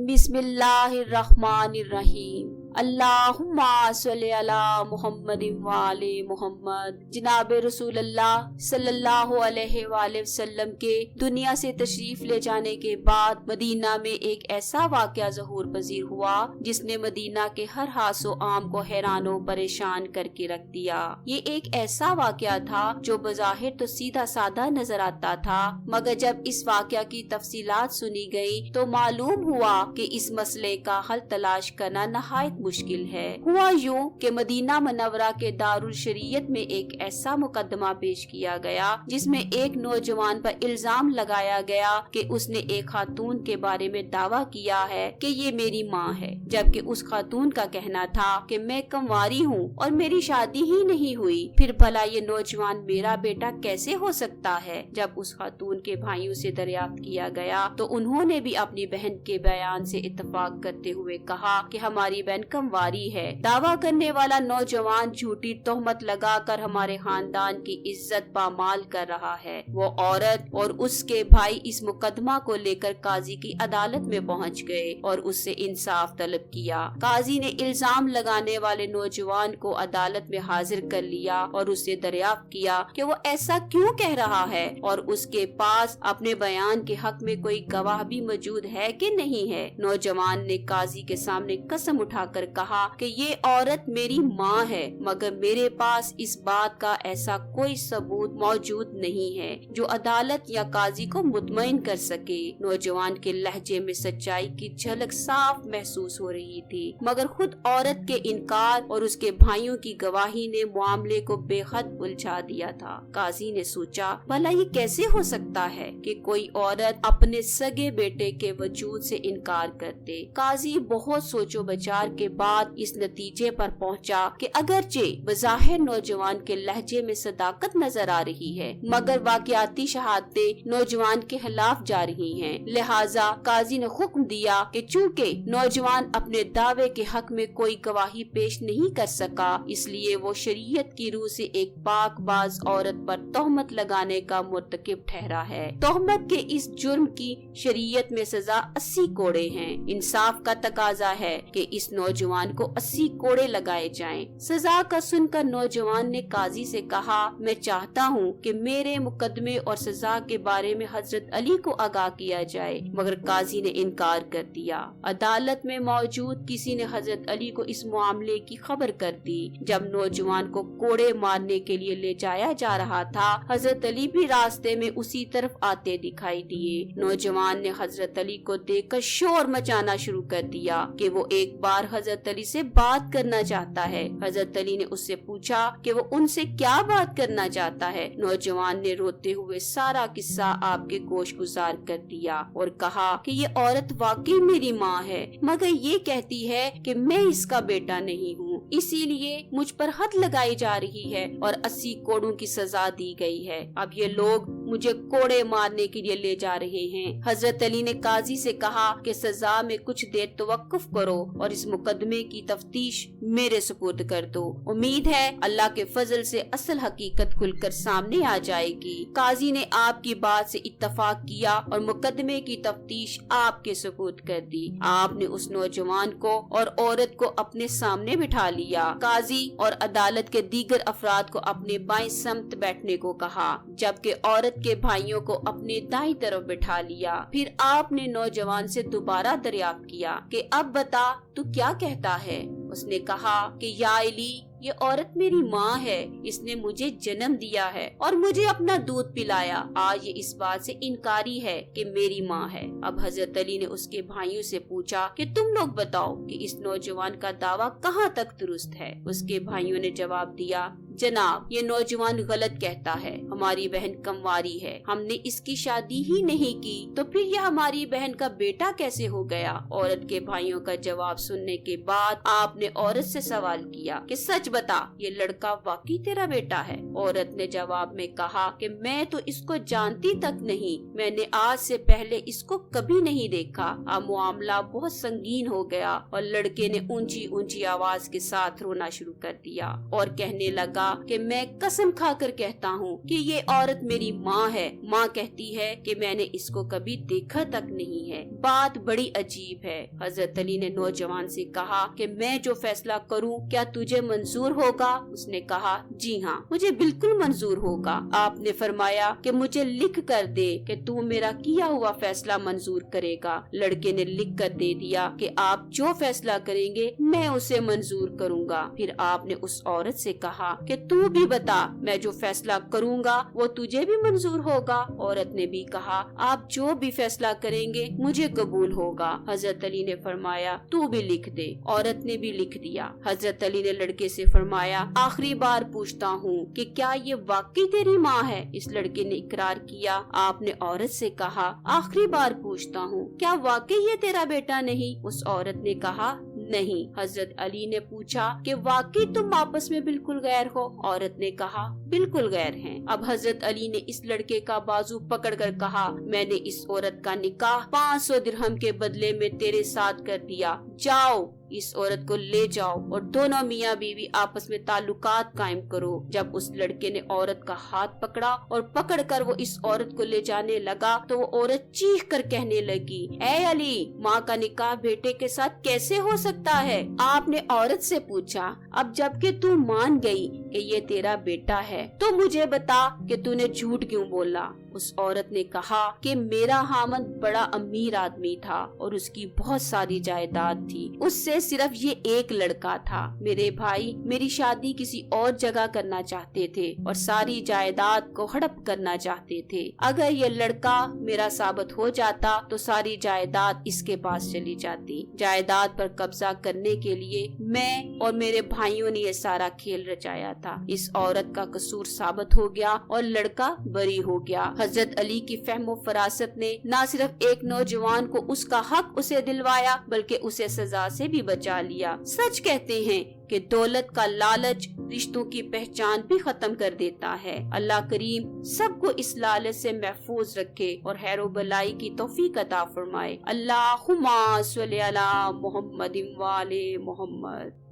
बिस्मिल्लाहिर्रहमानिर्रहीम। अल्लाहुम्मा सल्ली अला मुहम्मद व आले मुहम्मद। जनाब रसूलुल्लाह सल्लल्लाहु अलैहि वसल्लम के दुनिया से तशरीफ ले जाने के बाद मदीना में एक ऐसा वाक़या ज़हूर पजीर हुआ जिसने मदीना के हर हासो आम को हैरानो परेशान करके रख दिया। ये एक ऐसा वाक़या था जो बज़ाहिर तो सीधा साधा नजर आता था, मगर जब इस वाक़या की तफसीलात सुनी गई तो मालूम हुआ कि इस मसले का हल तलाश करना नहायत मुश्किल है। हुआ यूं कि मदीना मनव्वरा के दारुल शरीयत में एक ऐसा मुकदमा पेश किया गया जिसमें एक नौजवान पर इल्जाम लगाया गया कि उसने एक खातून के बारे में दावा किया है कि ये मेरी माँ है, जबकि उस खातून का कहना था कि मैं कंवारी हूँ और मेरी शादी ही नहीं हुई। फिर भला ये नौजवान मेरा बेटा कैसे हो सकता है? जब उस खातून के भाइयों से दरियाफ्त किया गया तो उन्होंने भी अपनी बहन के बयान से इत्तफाक करते हुए कहा कि हमारी बहन कंवारी है। दावा करने वाला नौजवान झूठी तोहमत लगाकर हमारे खानदान की इज्जत पामाल कर रहा है। वो औरत और उसके भाई इस मुकदमा को लेकर काजी की अदालत में पहुंच गए और उससे इंसाफ तलब किया। काजी ने इल्जाम लगाने वाले नौजवान को अदालत में हाजिर कर लिया और उससे दरियाफ्त किया कि वो ऐसा क्यों कह रहा है और उसके पास अपने बयान के हक में कोई गवाह भी मौजूद है कि नहीं है। नौजवान ने काजी के सामने कसम उठाकर कहा कि ये औरत मेरी माँ है, मगर मेरे पास इस बात का ऐसा कोई सबूत मौजूद नहीं है जो अदालत या काजी को मुतमईन कर सके। नौजवान के लहजे में सच्चाई की झलक साफ महसूस हो रही थी, मगर खुद औरत के इनकार और उसके भाइयों की गवाही ने मामले को बेहद उलझा दिया था। काजी ने सोचा, भला ये कैसे हो सकता है कि कोई औरत अपने सगे बेटे के वजूद से इनकार कर दे। काजी बहुत सोचो विचार के बाद इस नतीजे पर पहुंचा कि अगरचे बज़ाहिर नौजवान के लहजे में सदाकत नजर आ रही है, मगर वाकयाती शहादतें नौजवान के खिलाफ जा रही हैं। लिहाजा काजी ने हुक्म दिया कि चूँकि नौजवान अपने दावे के हक में कोई गवाही पेश नहीं कर सका, इसलिए वो शरीयत की रूह से एक पाकबाज औरत पर तोहमत लगाने का मुर्तकिब ठहरा है। तोहमत के इस जुर्म की शरीयत में सजा 80 कोड़े हैं। इंसाफ का तकाजा है कि इस नौजवान को 80 कोड़े लगाए जाएं। सजा का सुनकर नौजवान ने काजी से कहा, मैं चाहता हूँ कि मेरे मुकदमे और सजा के बारे में हजरत अली को आगाह किया जाए, मगर काजी ने इनकार कर दिया। अदालत में मौजूद किसी ने हजरत अली को इस मामले की खबर कर दी। जब नौजवान को कोड़े मारने के लिए ले जाया जा रहा था, हजरत अली भी रास्ते में उसी तरफ आते दिखाई दिए। नौजवान ने हजरत अली को देखकर शोर मचाना शुरू कर दिया कि वो एक बार हजरत अली से बात करना चाहता है। हजरत अली ने उससे पूछा कि वो उनसे क्या बात करना चाहता है। नौजवान ने रोते हुए सारा किस्सा आपके गोश गुजार कर दिया और कहा कि ये औरत वाकई मेरी माँ है, मगर ये कहती है कि मैं इसका बेटा नहीं हूँ, इसीलिए मुझ पर हद लगाई जा रही है और 80 कोड़ों की सजा दी गई है। अब ये लोग मुझे कोड़े मारने के लिए ले जा रहे हैं। हजरत अली ने काजी से कहा कि सजा में कुछ देर तवक्कुफ करो और इस मुकदमे की तफ्तीश मेरे सुपुर्द कर दो। उम्मीद है अल्लाह के फजल से असल हकीकत खुलकर सामने आ जाएगी। काजी ने आपकी बात से इत्तफाक किया और मुकदमे की तफ्तीश आपके सुपुर्द कर दी। आपने उस नौजवान को और औरत को अपने सामने बिठा लिया। काजी और अदालत के दीगर अफराद को अपने बाएं समत बैठने को कहा, जबकि औरत के भाइयों को अपने दाईं तरफ बिठा लिया। फिर आपने नौजवान से दोबारा दरियाफ्त किया कि अब बता तू क्या कहता है। उसने कहा कि या अली, ये औरत मेरी माँ है, इसने मुझे जन्म दिया है और मुझे अपना दूध पिलाया। आज ये इस बात से इनकारी है कि मेरी माँ है। अब हजरत अली ने उसके भाइयों से पूछा कि तुम लोग बताओ कि इस नौजवान का दावा कहाँ तक दुरुस्त है। उसके भाइयों ने जवाब दिया, जनाब ये नौजवान गलत कहता है, हमारी बहन कंवारी है, हमने इसकी शादी ही नहीं की, तो फिर यह हमारी बहन का बेटा कैसे हो गया। औरत के भाइयों का जवाब सुनने के बाद आपने औरत से सवाल किया कि सच बता, ये लड़का वाकई तेरा बेटा है। औरत ने जवाब में कहा कि मैं तो इसको जानती तक नहीं, मैंने आज से पहले इसको कभी नहीं देखा। अब मामला बहुत संगीन हो गया और लड़के ने ऊंची ऊंची आवाज के साथ रोना शुरू कर दिया और कहने लगा لگا کہ میں قسم کھا کر کہتا ہوں کہ یہ عورت میری ماں ہے. ماں کہتی ہے کہ میں نے اس کو کبھی دیکھا تک نہیں ہے. بات بڑی عجیب ہے. حضرت علی نے نوجوان سے کہا کہ میں جو فیصلہ کروں کیا تجھے منظور ہوگا؟ اس نے کہا جی ہاں مجھے بالکل منظور ہوگا. آپ نے فرمایا کہ مجھے لکھ کر دے کہ تو میرا کیا ہوا فیصلہ منظور کرے گا. لڑکے نے لکھ کر دے دیا کہ آپ جو فیصلہ کریں گے میں اسے منظور کروں گا. پھر آپ نے اس عورت سے کہا کہ تو بھی بتا میں جو فیصلہ کروں گا وہ تجھے بھی منظور ہوگا؟ عورت نے بھی کہا آپ جو بھی فیصلہ کریں گے مجھے قبول ہوگا. حضرت علی نے فرمایا تو بھی لکھ دے. عورت نے بھی لکھ دیا. حضرت علی نے لڑکے سے فرمایا آخری بار پوچھتا ہوں کہ کیا یہ واقعی تیری ماں ہے؟ اس لڑکے نے اقرار کیا. آپ نے عورت سے کہا آخری بار پوچھتا ہوں کیا واقعی یہ تیرا بیٹا نہیں؟ اس عورت نے کہا نہیں. حضرت علی نے پوچھا کہ واقعی تم آپس میں بالکل غیر ہو؟ عورت نے کہا بالکل غیر ہیں. اب حضرت علی نے اس لڑکے کا بازو پکڑ کر کہا میں نے اس عورت کا نکاح 500 درہم کے بدلے میں تیرے ساتھ کر دیا. جاؤ اس عورت کو لے جاؤ اور دونوں میاں بیوی آپس میں تعلقات قائم کرو. جب اس لڑکے نے عورت کا ہاتھ پکڑا اور پکڑ کر وہ اس عورت کو لے جانے لگا تو وہ عورت چیخ کر کہنے لگی اے علی ماں کا نکاح بیٹے کے ساتھ کیسے ہو سکتا ہے؟ آپ نے عورت سے پوچھا اب جب کہ تو مان گئی کہ یہ تیرا بیٹا ہے تو مجھے بتا کہ تو نے جھوٹ کیوں بولا؟ اس عورت نے کہا کہ میرا خاوند بڑا امیر آدمی تھا اور اس کی بہت ساری جائیداد تھی. اس سے صرف یہ ایک لڑکا تھا. میرے بھائی میری شادی کسی اور جگہ کرنا چاہتے تھے اور ساری جائیداد کو ہڑپ کرنا چاہتے تھے. اگر یہ لڑکا میرا ثابت ہو جاتا تو ساری جائیداد اس کے پاس چلی جاتی. جائیداد پر قبضہ کرنے کے لیے میں اور میرے بھائیوں نے یہ سارا کھیل رچایا تھا. اس عورت کا قصور ثابت ہو گیا اور لڑکا بری ہو گیا. حضرت علی کی فہم و فراست نے نہ صرف ایک نوجوان کو اس کا حق اسے دلوایا بلکہ اسے سزا سے بھی بچا لیا. سچ کہتے ہیں کہ دولت کا لالچ رشتوں کی پہچان بھی ختم کر دیتا ہے. اللہ کریم سب کو اس لالچ سے محفوظ رکھے اور خیر و بلائی کی توفیق عطا فرمائے. اللہم صلی علی محمد و آل محمد.